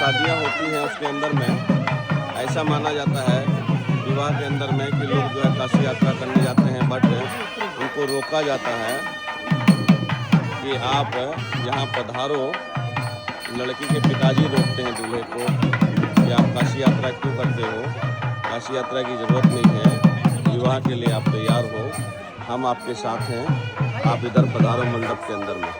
शादियाँ होती हैं उसके अंदर में ऐसा माना जाता है विवाह के अंदर में कि लोग जो है काशी यात्रा करने जाते हैं, बट उनको रोका जाता है कि आप यहाँ पधारो। लड़की के पिताजी रोकते हैं दूल्हे को कि आप काशी यात्रा क्यों करते हो, काशी यात्रा की ज़रूरत नहीं है, विवाह के लिए आप तैयार हो, हम आपके साथ हैं, आप इधर पधारो मंडप के अंदर में।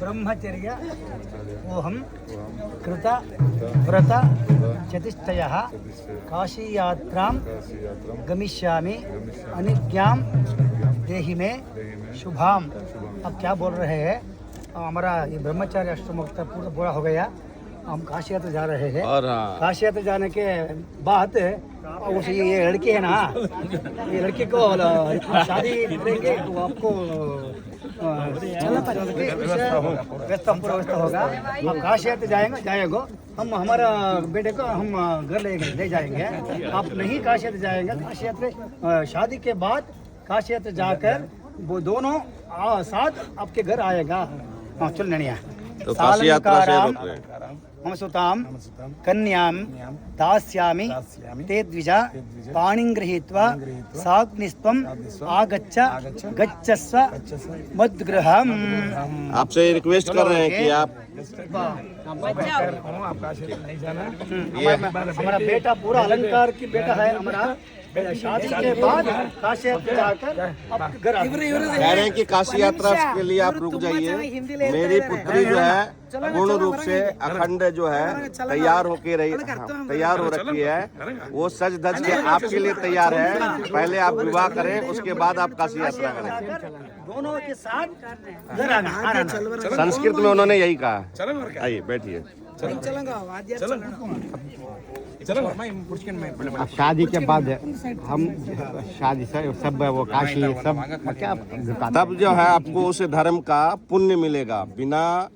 ब्रह्मचर्य ओहम कृत व्रत चतुष्टयः काशी यात्रां गमिष्यामि अनिज्ञां देहि में शुभाम। अब क्या बोल रहे हैं, हमारा ये ब्रह्मचार्य अष्टमोक्त पूरा पूरा हो गया, हम काशी यात्रा जा रहे हैं। और काशी यात्रा जाने के बाद उस ये लड़की है ना, ये लड़की को शादी करेंगे तो आपको व्यवस्था पूरा व्यवस्था होगा। हम काशी यात्रा जाएंगे हम हमारा बेटे को हम घर ले जाएंगे। आप नहीं काशी यात्रा जाएंगे, काशी यात्रा शादी के बाद काशी यात्रा जाकर वो दोनों साथ आपके घर आएगा। हाँ चल नैया तो काशी यात्रा से रोक रहे हैं। मम सुतां कन्यां दास्यामि ते द्विजा पाणिं गृहीत्वा साग्निस्त्वम् आगच्छ गच्छस्व मद्गृहम्। आपसे रिक्वेस्ट कर रहे हैं कि आप ये हमारा बेटा पूरा अलंकार की बेटा है, हमारा शादी के बाद काशी यात्रा जाकर आप घर कह रहे हैं कि काशी यात्रा के लिए आप रुक जाइए। मेरी पुत्री जो है पूर्ण रूप से अखंड जो है तैयार हो रखी है, वो सज धज के आपके लिए तैयार है। पहले आप विवाह करें, उसके बाद आप काशी यात्रा करें। दोनों के साथ घर आना। संस्कृत में उन्होंने यही कहा। आइए बैठिए। शादी के बाद हम शादी से सब वो काशी सब क्या तब जो है आपको उस धर्म का पुण्य मिलेगा। बिना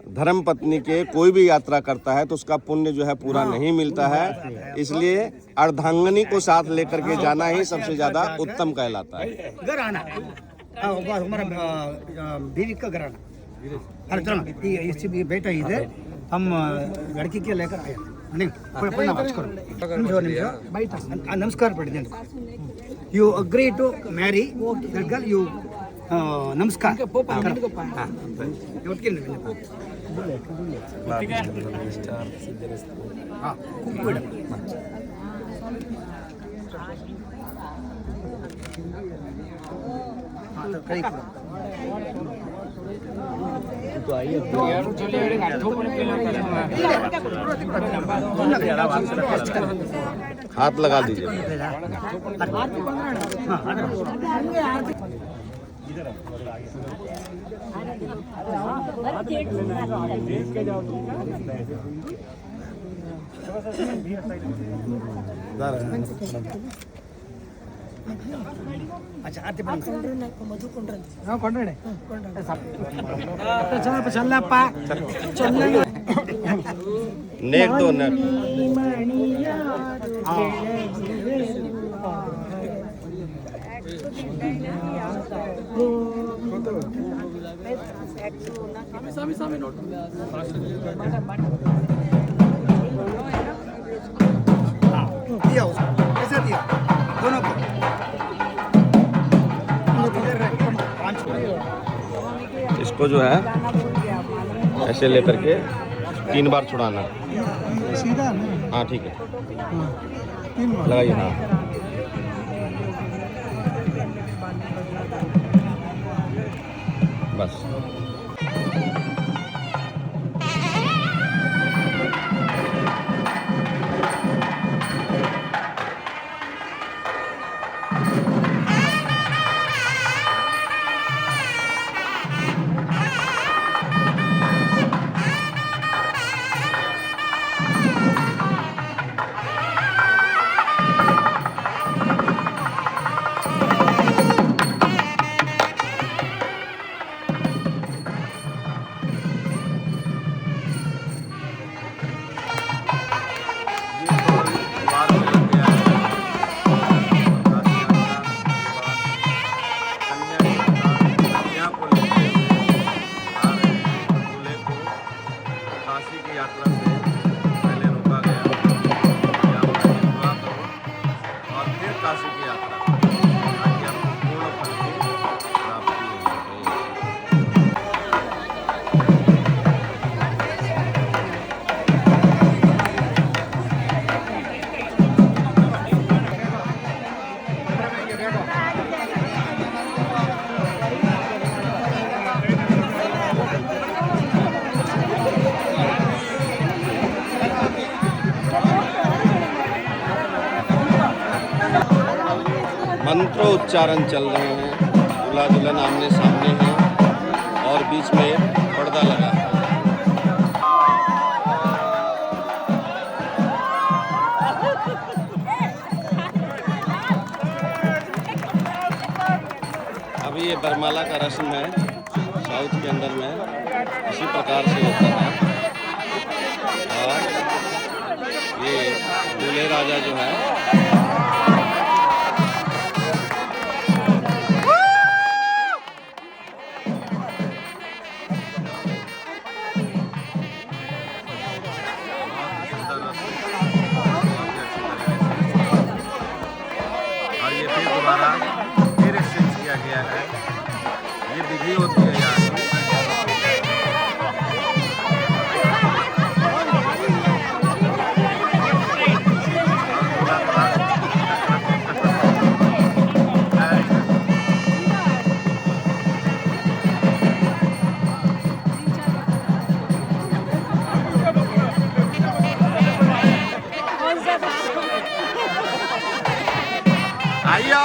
धर्म पत्नी के कोई भी यात्रा करता है तो उसका पुण्य जो है पूरा नहीं मिलता है, इसलिए अर्धांगिनी को साथ लेकर के जाना ही सबसे ज्यादा उत्तम कहलाता है। घर आना हमारा बीवी का घर आना। चलो बेटा इधर हम लड़की के लेकर आए। नमस्कार पढ़ you agree to marry that girl you नमस्कार हाथ लगा दीजिए। अच्छा आते चलप्पा नेक दो नेक। दिया ऐसा दिया दोनों को। इसको जो है ऐसे लेकर के 3 बार छुड़ाना। हाँ ठीक है, लगाइए। हाँ बस। मंत्रोच्चारण चल रहे हैं। दूल्हा दुल्हन आमने सामने हैं और बीच में पर्दा लगा है। अभी ये बरमाला का रस्म है, साउथ के अंदर में इसी प्रकार से होता है। और ये दूल्हे राजा जो है और ये फिर दोबारा फिर एक्सचेंज किया गया है। ये विधि होती है यहाँ की। आइयो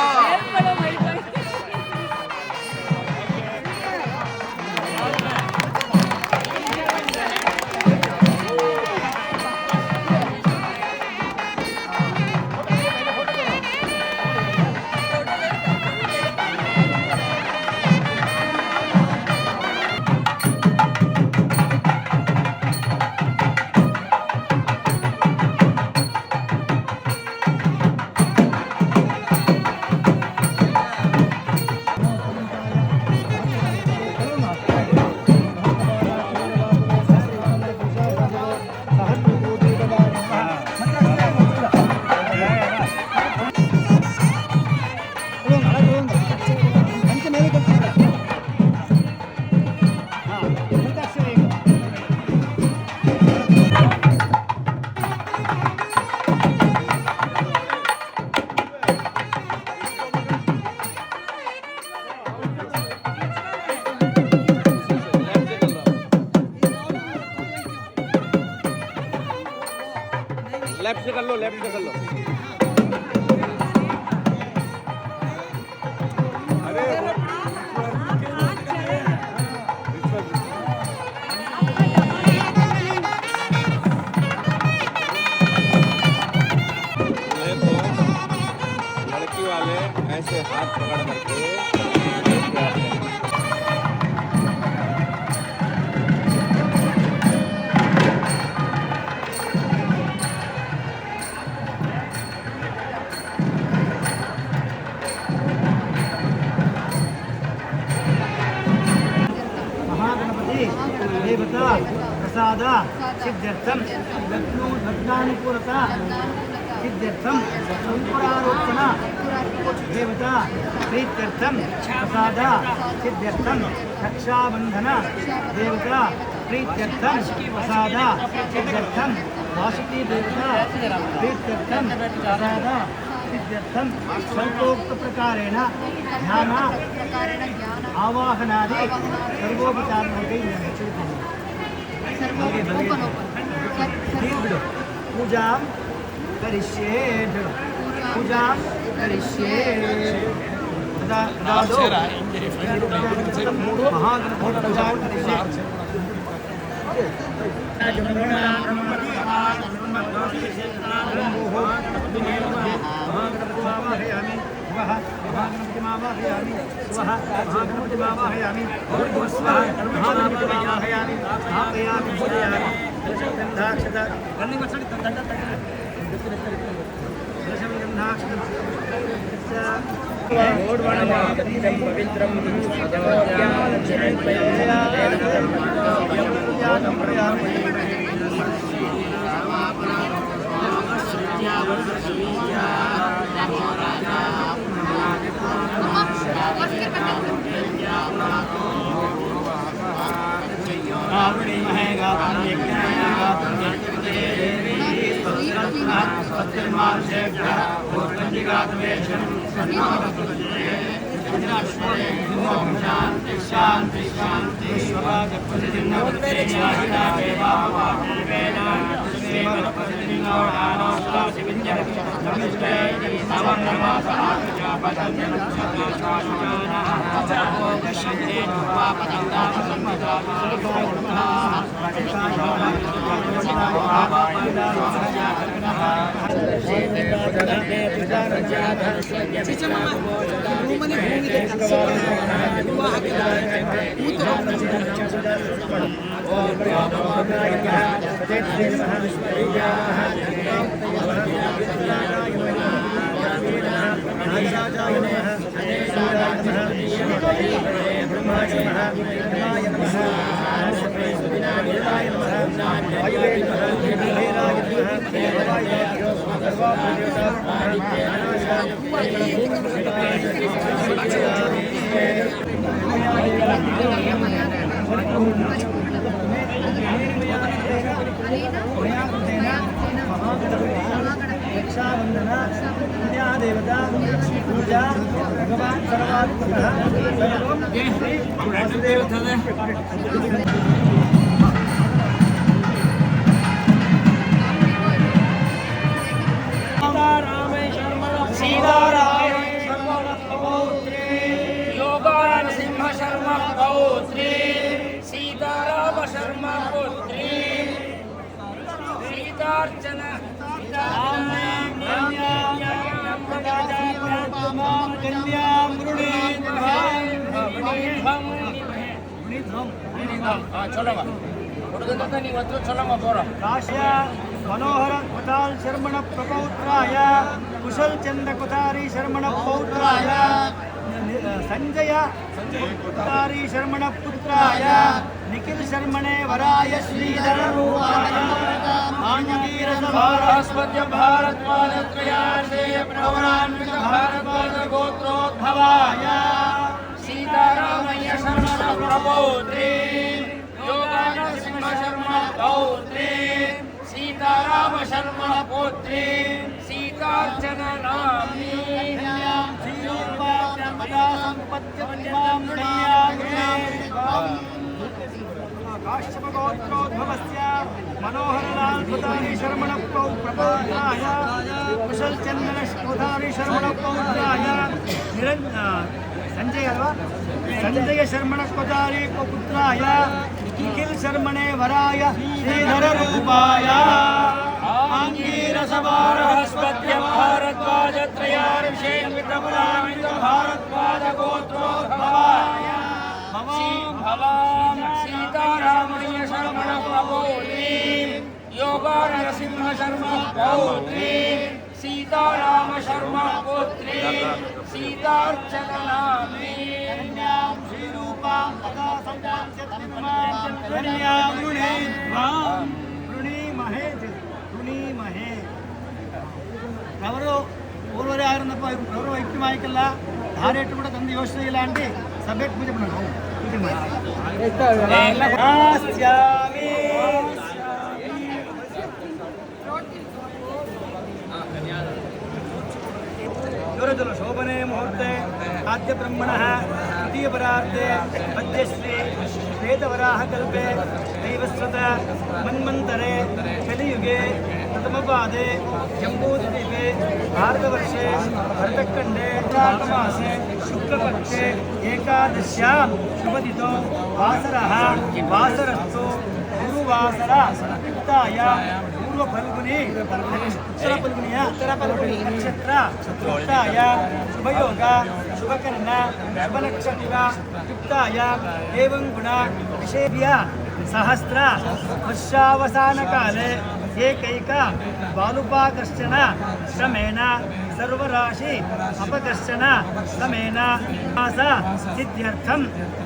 लेफ्ट से कर लो, लेफ्ट से कर लो। लड़की वाले ऐसे हाथ पकड़ करके लेके आते हैं। देवता प्रसाद सिद्ध्यर्थम लग्नानुकूलता सिद्ध्यर्थम अंकुरारोपण देवता प्रीत्यर्थम प्रसाद सिद्ध्यर्थम रक्षाबंधन देवता प्रीत्यर्थम प्रसाद सिद्ध्यर्थम वासुकी देवता प्रीत्यर्थम प्रसाद सिद्ध्यर्थम संकोक्त प्रकारेण ध्यान आवाहनादि सर्वोपचार पूजा करिष्ये पूजा करिष्ये महागणपति पूजा करिष्ये महागणपतिमावाहयामि स्वः महागणपतिमावाहयामि स्वः महागणपतिमावाहयामि स्थापयामि पूजयामि दशगन्धाक्षत दशगन्धाक्षत पवित्रं शांति रक्षाबंधन देवता पूजा भगवान सर्वात्मकः योगान सिंह शर्मा पौत्री सीताराम शर्मा पुत्री सीतार्चन मनोहर कुताल शर्मण प्रपौत्राय कुशल चंद्र कुतारी शर्मण पौत्राय संजय कुतारी शर्मण पुत्राय निखिल शर्मणे वराय श्रीधर रूपाय आंगीरस भारस्पत्य भारद्वाज त्रयार्षे प्रवरान्वित भारद्वाज गोत्रोद्भवाय सीतारामय्य शर्मण प्रपौत्री योगान सिंह शर्मा पौत्री सीताराम शर्मा पुत्री सीतार्चन नामी काश्यपगोत्रोद्भवस्य मनोहरलाल कुतारी शर्मण प्रपौत्राय कुशल चंद्र कुतारी शर्मण पौत्राय संजय शर्मण कुतारी पुत्राय निखिल शर्मणे वराय श्रीधर रूपाय आंगीरस भारस्पत्य भारद्वाज त्रयार्षे भारद्वाज गोत्रोद्भवाय भवान सीतारामय्य शर्मण प्रपौत्री योगा नरसिंह शर्मा पौत्री सीताराम शर्मा पुत्री सीतार्चन नामी ఎవరు ఊరవరే ఆగినప్ప ఎవరు వ్యక్తి మాయకల్లా ధారెట్టు కూడా తంది యోచన ఇలాంటి సబ్జెక్ట్ పూజ शोभने मुहूर्ते आद्य ब्रह्मण तृतीय परार्थे मध्यश्री श्वेतवराहकल्पे दैवस्वत मन्वन्तरे कलियुगे प्रथमपादे जम्बूद्वीपे भारतवर्षे भरतखण्डे मासे शुक्लपक्षे एकादश्यां शुभदितो वासरः वासरस्तु गुरुवासरा युक्ताय पूर्वफल्गुनी उत्तरफल्गुनी नक्षत्र युक्ताय शुभयोग शुभकर्ण शुभनक्षत्र युक्ताय एवं गुण विषेभ्य सहस्र वर्षावसान काले एकैक बालुपाकर्षण श्रमेण सर्वराशि अपकर्षण श्रमेण मास सिद्ध्यर्थं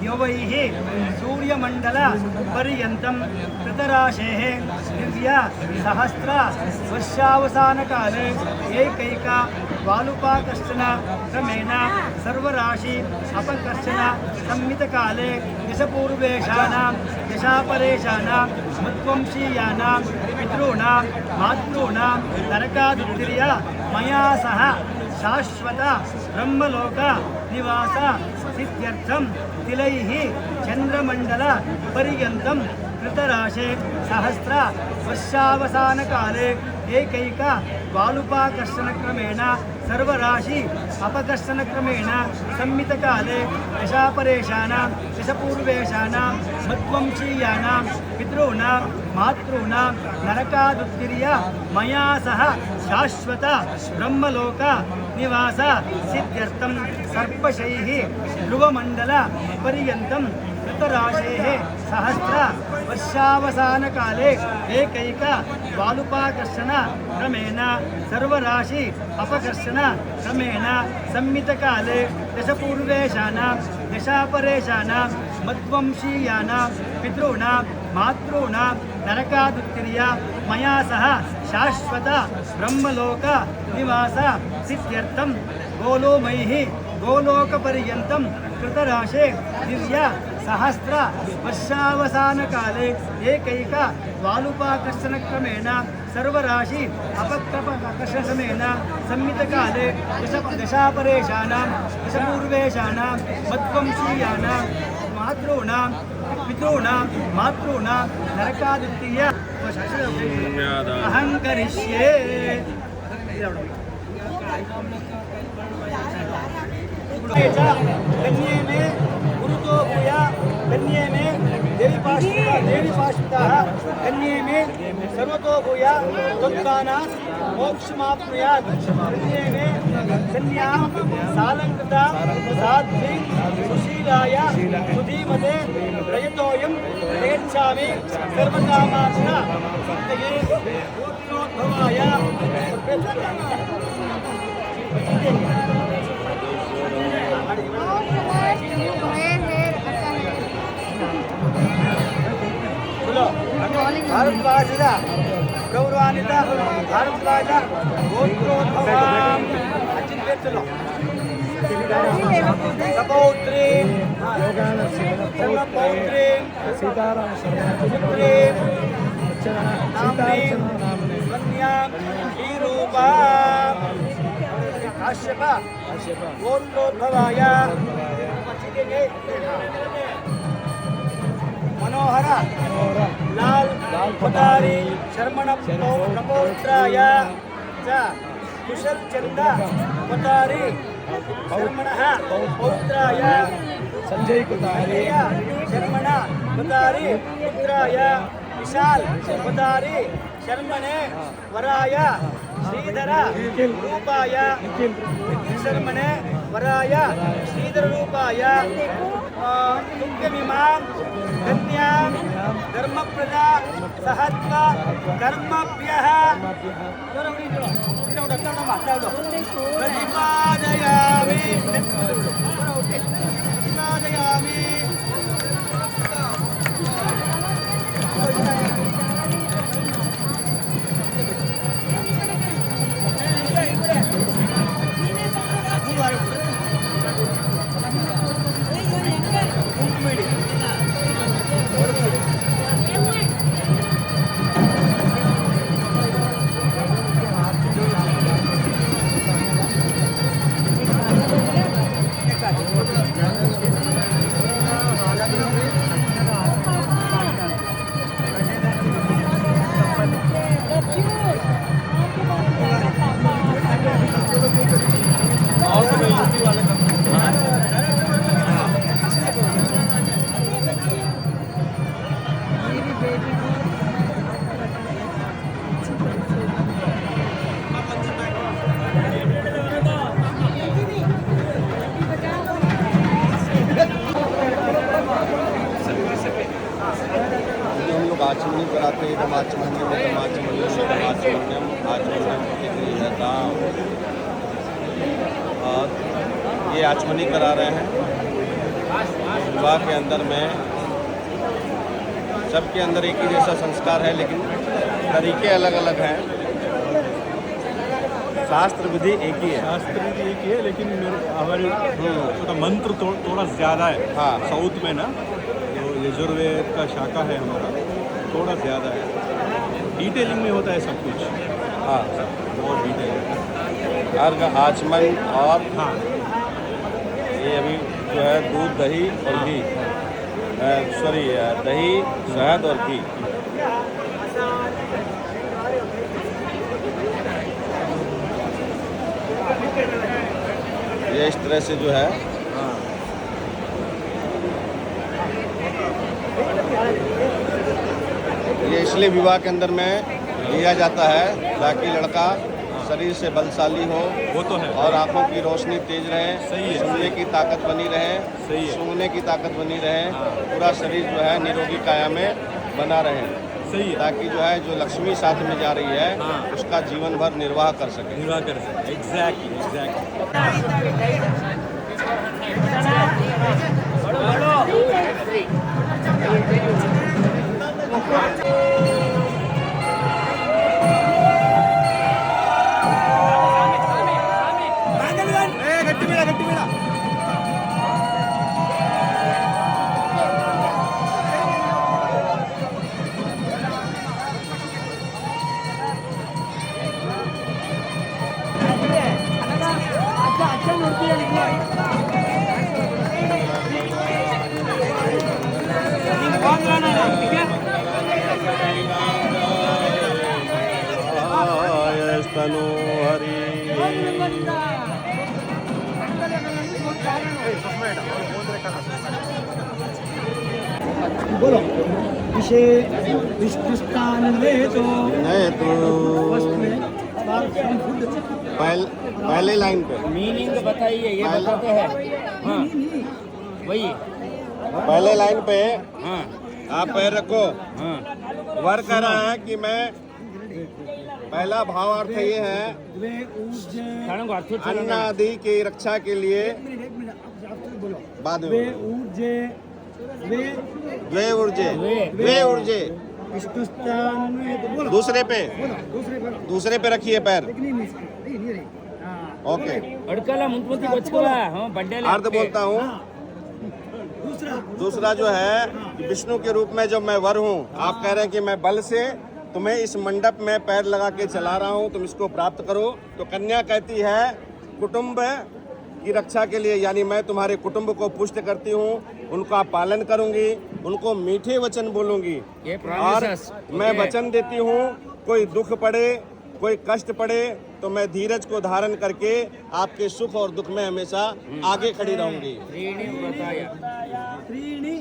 यवैः सूर्यमण्डल पर्यन्तं कृतराशेः दिव्य सहस्र वर्षावसान काले एकैक बालुपाकर्षण क्रमेण सर्वराशि अपकर्षण संमित काले दशपूर्वेशानां दशापरेशानां मद्वंशीयानां पितॄणां मातॄणां नरकादुत्तिर्य मया सह शाश्वत ब्रह्मलोक निवास सिद्ध्यर्थं तिलैः चन्द्रमण्डल पर्यन्तं कृतराशे सहस्र वर्षावसानकाले एकैक वालुपाकर्षणक्रमेण सर्वराशि अपकर्षणक्रमेण संमितकाले दशापरेशानां दशपूर्वेशानां मध्वंशीयानां पितॄणां मातॄणां नरकादुत्तिर्य मया सह शाश्वत ब्रह्मलोक निवास सिद्ध्यर्थं सर्पशैः ध्रुवमण्डल पर्यन्तं कृतराशेः सहस्र वर्षावसानकाले एकैक वालुपाकर्षण क्रमेण सर्वराशि अपकर्षण क्रमेण संमितकाले दशपूर्वेशानां दशापरेशानां मध्वंशीयानां पितॄणां मातॄणां नरकादुत्तिर्य मया सह शाश्वत ब्रह्मलोक निवास सिद्ध्यर्थं गोलोमैः गोलोकपर्यन्तं कृतराशे दिव्य सहस्र वर्षावसानकाले एकैक वालुपाकर्षणक्रमेण सर्वराशि अपकर्षणक्रमेण संमितकाले दशापरेशानां दशपूर्वेशानां मध्वंशीयानां मातॄणां पितॄणां मातॄणां नरकादित्य अहं करिष्ये। कन्ये में गुरुतो भूया कन्ये में देवी पाशुताः कन्ये में सर्वतो भूया त्वत्कानात् मोक्षमाप्नुयात्। कन्ये में कन्यां सालंकृता साध्वी सुशीलाय सुधीमते प्रयतोऽयं प्रयच्छामि सर्वकामार्थ सिद्धये पूर्णोद्भवाय। भारद्वाज गौरवान्वित भारद्वाज गोत्रोद्भवाम् सपौत्री सर्वपौत्री पुत्री नाम्नी कन्या हीरूपा काश्यप गोत्रोद्भवाय मनोहर लाल पदारी शर्मण प्रपौत्राय च कुशल चंद पदारी शर्मणः पौत्राय संजय कुतारी शर्मण पदारी पुत्राय विशाल पदारी शर्मणे वराय श्रीधर रूपाय शर्मणे वराय श्रीधर रूपाय तुभ्यमिमां कन्यां धर्मप्रदा सहत्व कर्मभ्यः प्रतिपादयामि प्रतिपादयामि। आचमनी कराते हैं एकदम आचमन्यम एकदम आचमन्यम और ये आचमनी करा रहे हैं। विवाह के अंदर में सबके अंदर एक ही जैसा संस्कार है लेकिन तरीके अलग अलग हैं। शास्त्र विधि एक ही है, शास्त्र विधि एक ही है लेकिन हमारे मंत्र थोड़ा ज़्यादा है। हाँ साउथ में ना जो यजुर्वेद का शाखा है हमारा थोड़ा ज़्यादा है, डिटेलिंग में होता है सब कुछ। हाँ बहुत डिटेलिंग। अर्घ आचमन और हाँ ये अभी जो है दूध दही और घी सॉरी दही, शहद और घी। ये इस तरह से जो है ये इसलिए विवाह के अंदर में लिया जाता है ताकि लड़का शरीर से बलशाली हो, वो तो है। और आंखों की रोशनी तेज रहे, सही है। सुनने की ताकत बनी रहे, सही है। सूंघने की ताकत बनी रहे, पूरा शरीर जो है निरोगी काया में बना रहे, सही है। ताकि जो है जो लक्ष्मी साथ में जा रही है हाँ। उसका जीवन भर निर्वाह कर सके। निर्वाह कर सकते। एग्जैक्टली। तनु हरि बोलो विषय विष्णुस्थान में तो नहीं तो पहले लाइन पे मीनिंग बताइए, ये बताते हैं। हाँ वही। पहले लाइन पे हाँ आप पैर रखो। हाँ वर कह रहा है कि मैं पहला भाव अर्थ ये है खाने को अर्थ अन्न आदि की रक्षा के लिए बाद में द्वे ऊर्जे विष्णुस्थान में तो बोलो दूसरे पे रखिए पैर। ओके अड़कला मुंतमुंती बचकोला हाँ बड्डे अर्थ बोलता हूँ। दूसरा जो है कि विष्णु के रूप में जब मैं वर हूँ, आप कह रहे हैं कि मैं बल से तुम्हें इस मंडप में पैर लगा के चला रहा हूँ, तुम इसको प्राप्त करो। तो कन्या कहती है कुटुंब की रक्षा के लिए, यानी मैं तुम्हारे कुटुंब को पुष्ट करती हूँ, उनका पालन करूंगी, उनको मीठे वचन बोलूंगी, ये और promises, मैं okay. वचन देती हूँ कोई दुख पड़े कोई कष्ट पड़े तो मैं धीरज को धारण करके आपके सुख और दुख में हमेशा आगे खड़ी रहूंगी। त्रीणि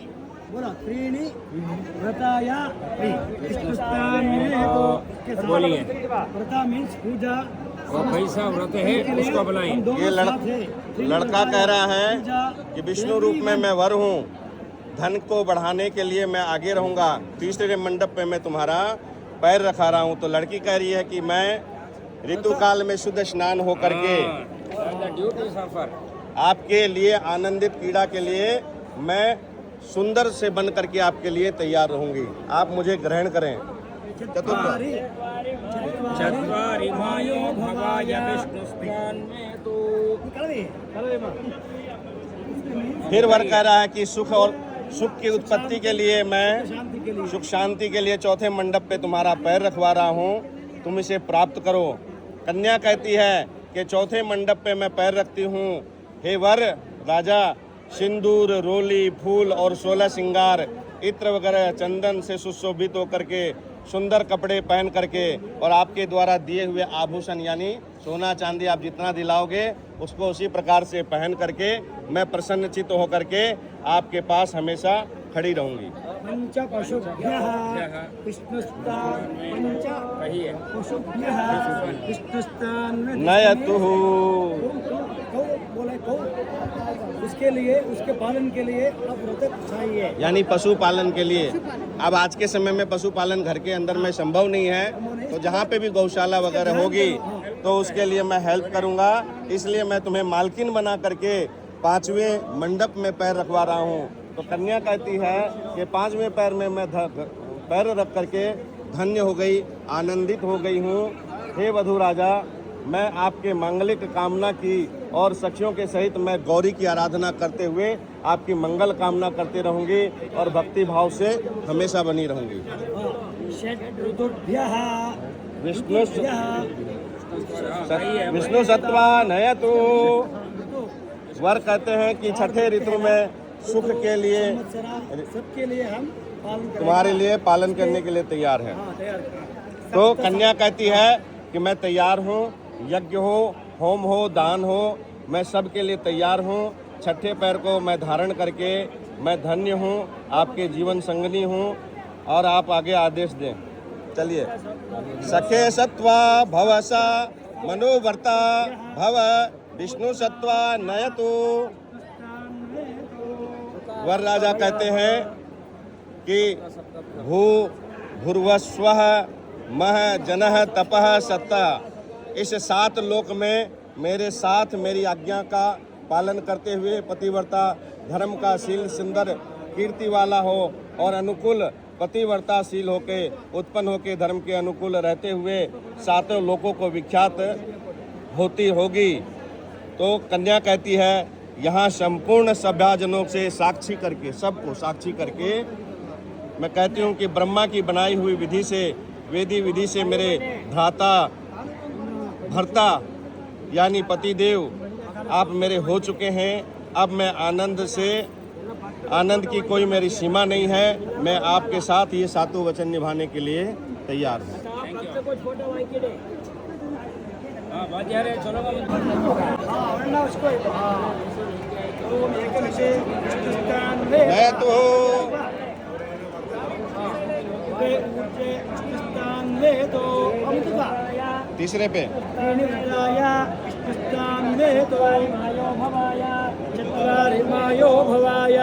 व्रताया विष्णुस्थान में तो बोलिए। व्रता मीन्स पूजा। वो कैसा व्रत है उसको बुलाएं। ये लड़का कह रहा है कि विष्णु रूप में मैं वर हूँ, धन को बढ़ाने के लिए मैं आगे रहूंगा, तीसरे मंडप पे मैं तुम्हारा पैर रखा रहा हूँ। तो लड़की कह रही है कि मैं ऋतु काल में शुद्ध स्नान हो करके ड्यूटी सफर आपके लिए आनंदित क्रीड़ा के लिए मैं सुंदर से बन करके आपके लिए तैयार रहूंगी, आप मुझे ग्रहण करें। चत्वारि मायो भवाय विष्णुस्थान में तो फिर वर कह रहा है कि सुख और सुख की उत्पत्ति के लिए मैं सुख शांति के लिए चौथे मंडप पे तुम्हारा पैर रखवा रहा हूँ, तुम इसे प्राप्त करो। कन्या कहती है कि चौथे मंडप पे मैं पैर रखती हूँ, हे वर राजा, सिंदूर, रोली, फूल और 16 श्रृंगार, इत्र वगैरह चंदन से सुशोभित होकर के सुंदर कपड़े पहन करके और आपके द्वारा दिए हुए आभूषण यानी सोना चांदी आप जितना दिलाओगे उसको उसी प्रकार से पहन करके मैं प्रसन्नचित्त होकर के आपके पास हमेशा खड़ी रहूंगी। पंच पशुभ्यः विष्णुस्थान पंच वही है। पशुभ्यः विष्णुस्थान में नयतुः कौ बोले कौ उसके लिए उसके पालन के लिए अब व्रत चाहिए, यानी पशु पालन के लिए। अब आज के समय में पशु पालन घर के अंदर में संभव नहीं है, तो जहाँ पे भी गौशाला वगैरह होगी तो उसके लिए मैं हेल्प करूँगा। इसलिए मैं तुम्हें मालकिन बना करके 5वें मंडप में पैर रखवा रहा हूँ। तो कन्या कहती है कि 5वें पैर में मैं पैर रख करके धन्य हो गई, आनंदित हो गई हूँ। हे वधू राजा, मैं आपके मांगलिक कामना की और सखियों के सहित मैं गौरी की आराधना करते हुए आपकी मंगल कामना करते रहूंगी और भक्ति भाव से हमेशा बनी रहूंगी। विष्णु सत्वा नयतु। वर कहते हैं कि छठे ऋतु में सुख के लिए, सबके लिए हम पालन करेंगे। तुम्हारे लिए पालन करने के लिए तैयार है। हाँ, तैयार। तो कन्या कहती है कि मैं तैयार हूँ, यज्ञ हो, होम हो, दान हो, मैं सब के लिए तैयार हूँ। छठे पैर को मैं धारण करके मैं धन्य हूँ, आपके जीवन संगनी हूँ, और आप आगे आदेश दें। चलिए। सखे सत्वा भवसा मनोवर्ता भव विष्णु सत्वा नयतु। वर राजा कहते हैं कि भूर्भुवस्वः मह जनः तपः सत्ता। इस 7 लोक में मेरे साथ मेरी आज्ञा का पालन करते हुए पतिव्रता धर्म का शील सुंदर कीर्ति वाला हो और अनुकूल पतिव्रताशील होके उत्पन्न होके धर्म के अनुकूल रहते हुए 7 लोकों को विख्यात होती होगी। तो कन्या कहती है यहाँ संपूर्ण सभ्यजनों से साक्षी करके, सबको साक्षी करके मैं कहती हूँ कि ब्रह्मा की बनाई हुई विधि से, वेदी विधि से मेरे भ्राता भर्ता यानी पतिदेव आप मेरे हो चुके हैं। अब मैं आनंद की कोई मेरी सीमा नहीं है। मैं आपके साथ ये 7 वचन निभाने के लिए तैयार हूँ। मैं तो तीसरे पे चत्वारिमायो भवाय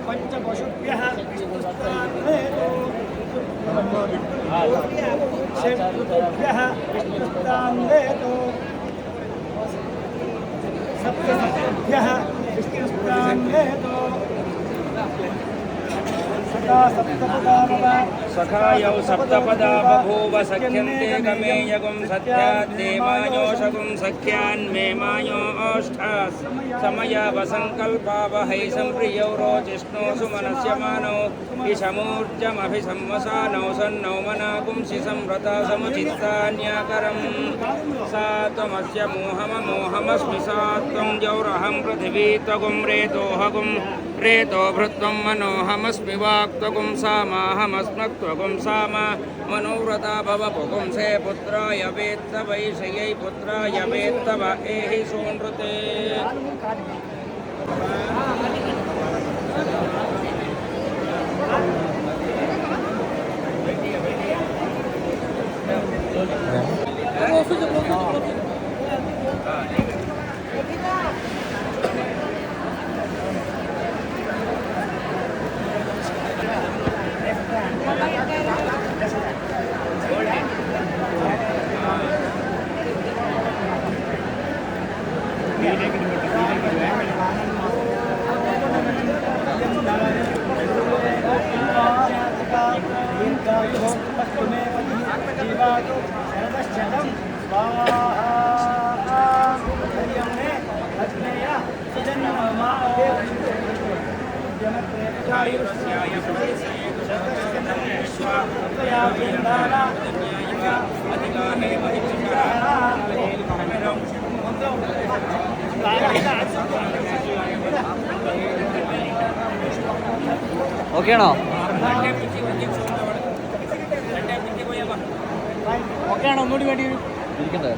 पंचपशुभ्यः षट्भ्यः विष्णुस्तान्वेतो सप्तभ्यः विष्णुस्तान्वेतो सखायौ सप्तपदा बभूव सख्यन्ते गमे यगुं सत्याद्देवायोषगुं सख्यान्मे मायो ओष्ठास् समयवसङ्कल्पावहै सम्प्रियौ रोचिष्णो सुमनस्य मानौ इषमूर्जमभिसंवसानौ सन्नौ मनागुंसि संव्रता समुचित्तान्याकरम् सा त्वमस्य मोहममोहमस्मि सा त्वं जौरहं पृथिवी त्वगुं रेतोऽहगुं रेतो भृत्वं मनोहमस्मि वाक्त्वगुं सामाहमस्मक्त्वगुं सामा मनोव्रता भव पुगुंसे पुत्राय वेत्त वैषयै पुत्राय वेत्त व एहि सोनृते। ഓക്കെയാണോ? ഓക്കെയാണോ? ഒന്നുകൂടി വേണ്ടി വരും ഇരിക്കണ്ടേ?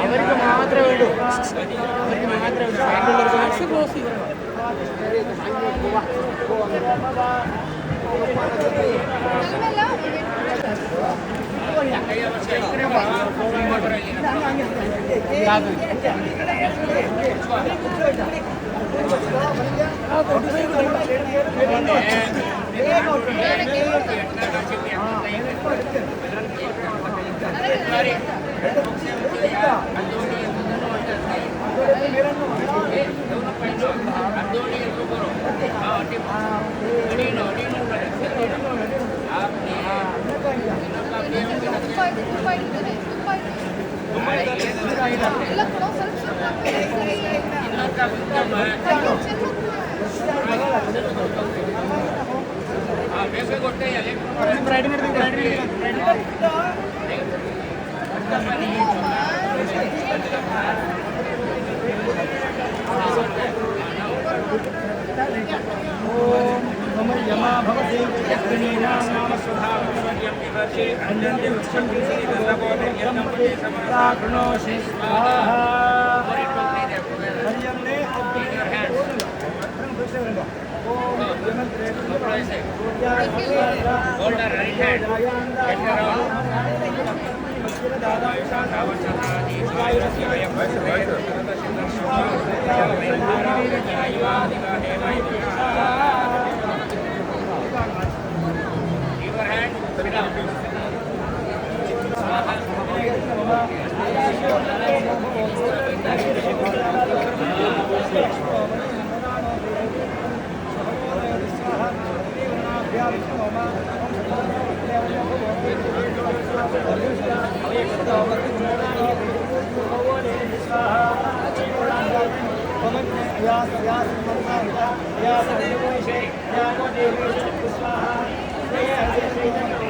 അവർക്ക് മാത്രമേ ഉള്ളൂ, അവർക്ക് മാത്രമേ ഉള്ളൂ. ബാക്കിയുള്ളവർക്ക് ക്ലോസ് ചെയ്തു. या